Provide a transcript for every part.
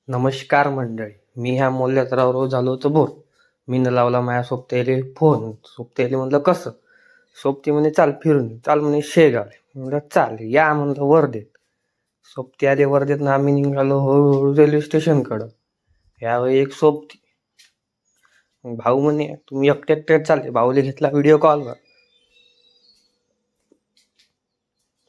नमस्कार मंडळी, मी ह्या मोल्यातराव रोज आलो होतो बोर. मी न लावला माझ्या सोबत्याले फोन. सोबत्याले म्हणलं कसं. सोबती म्हणे चाल फिरून येऊ. चाल म्हणे शेगावले. म्हणलं चाल या म्हणलं वर्धेत. सोबती आले वर्धेत ना आम्ही निघालो हळूहळू रेल्वे स्टेशनकडं. यावेळी एक सोबती भाऊ म्हणे तुम्ही एकटे एकटे चालले. भाऊले घेतला व्हिडिओ कॉलवर.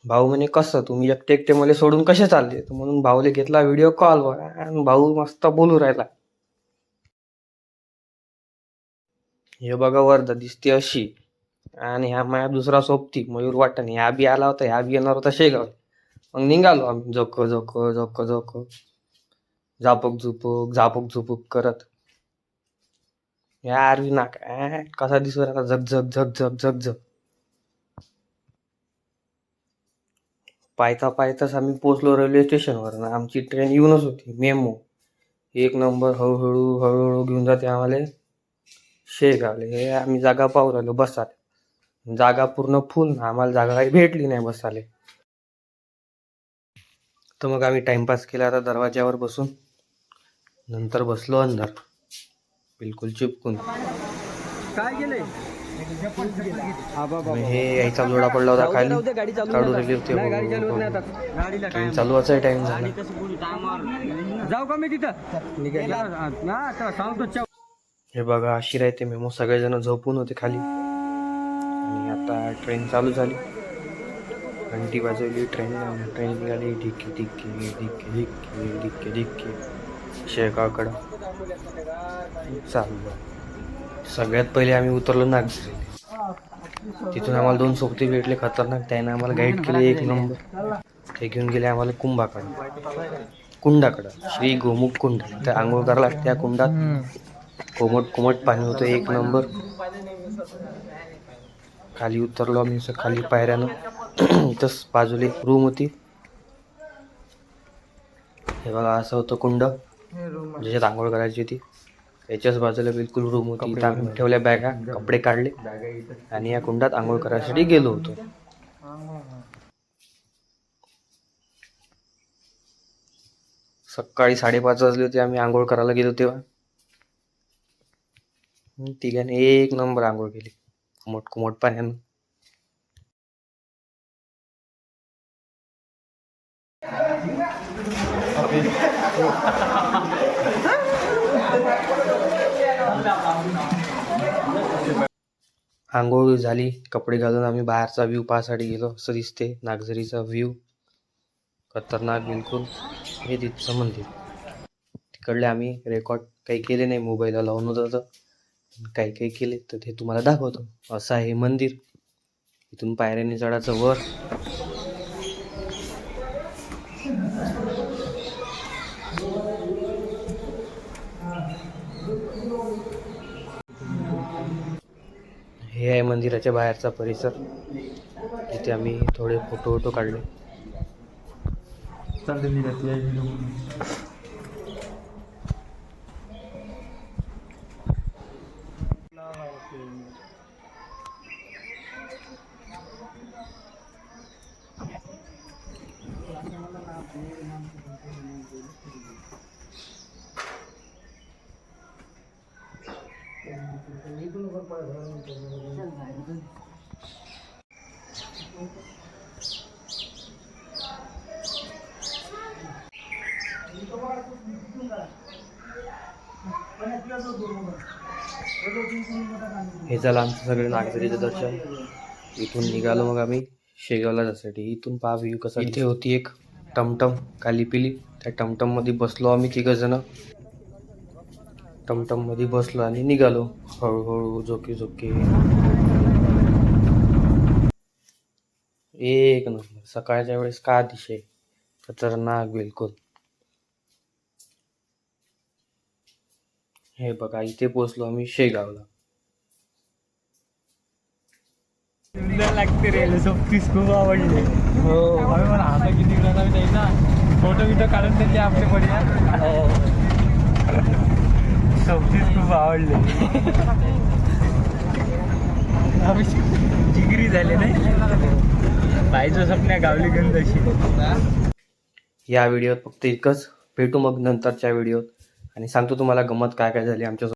भाऊ म्हणे कसं तुम्ही एकटे एकटे मला सोडून कसे चालले. म्हणून भाऊले घेतला व्हिडिओ कॉलवर आणि भाऊ मस्त बोलू राहिला. हे बघा वर्धा दिसते अशी. आणि ह्या माझ्या दुसरा सोबती मयूर वाटण ह्या बी आला होता. ह्या बी येणार होता शेगाव. मग निघालो आम्ही जोक झापक झुपूक करत. या आरवी नाक कसा दिसू राहिला झक. पायताच आम्ही पोचलो रेल्वे स्टेशनवर. आमची ट्रेन येऊनच होती मेमो. एक नंबर हळूहळू घेऊन जाते आम्हाला शेगावले. हे आम्ही जागा पाहू राहिलो बसाले. जागा पूर्ण फुल ना. आम्हाला जागा काही भेटली नाही बसाले. तर मग आम्ही टाइमपास केला आता दरवाज्यावर बसून. नंतर बसलो अंदर बिलकुल चिपकून. काय गेले हे यायचा जोडा पडला होता खाली. काढू राहिले होते. ट्रेन चालू व्हायचा टाइम झाला. जाऊ का मी तिथं सांगतो. हे बघा अशी राहते मेमो. सगळेजण झोपून होते खाली. आणि आता ट्रेन चालू झाली. घंटी वाजवली. ट्रेन निघाली. ढिक्की शेगावकडं चाललो. सगळ्यात पहिले आम्ही उतरलो नागझरी. तिथून आम्हाला 2 सोबती भेटले खतरनाक. त्याने आम्हाला गाईड केले एक नंबर. ते घेऊन गेले आम्हाला कुंडाकडं श्री गोमुख कुंड. त्या आंघोळ करायला त्या कुंडात कोमट पाणी होतं एक नंबर. खाली उतरलो आम्ही खाली पायऱ्यानं. इथंच बाजूला रूम होती. हे बघा असं होतं कुंड ज्याच्यात आंघोळ करायची होती. याच्याच बाजूला बिलकुल रूम होती. इथं आम्ही ठेवल्या बॅगा. कपडे काढले आणि या कुंडात आंघोळ करायसाठी गेलो होतो. सकाळी 5:30 वाजले होते. आम्ही आंघोळ करायला गेलो तेव्हा. तिघांनी एक नंबर आंघोळ केली कोमट पाण्यानं. आंघोळ झाली. कपडे घालून आम्ही बाहेरचा व्ह्यू पाहायसाठी गेलो. असं दिसते नागझरीचा व्ह्यू. खतरनाक बिलकुल. हे तिथचं मंदिर. तिकडले आम्ही रेकॉर्ड काही केले नाही. मोबाईलला लावून होतं काही केले तर ते तुम्हाला दाखवतो. असं आहे मंदिर. इथून पायऱ्याने चढायचं वर. हे आहे मंदिराच्या बाहेरचा परिसर. तिथे आम्ही थोडे फोटो काढले. हे झालं आमचं सगळं नागझरीचं दर्शन. इथून निघालो मग आम्ही शेगावला जाण्यासाठी. इथून पहा व्ह्यू कसा. इथे होती एक टमटम काली पिली. त्या टमटम मध्ये बसलो आम्ही 3 जण. टमटम मध्ये बसलो आणि निघालो हळूहळू झोके. एक नंबर. सकाळच्या वेळेस का अतिशय खतरनाक बिलकुल. हे बघा इथे पोचलो आम्ही शेगावला. सुंदर लागते रे. सोबतीस खूप आवडले. हो मला आता किती द्यायचा. फोटो बिटो काढून त्याचे आपले बढिया. सोबतीस खूप आवडले. जिगरी झाले नाही पाहिजे स्वप्न्या गावली घेऊन तशी. या व्हिडिओत फक्त इतकंच. भेटू मग नंतरच्या व्हिडिओत आणि सांगतो तुम्हाला गंमत काय काय झाली आमच्या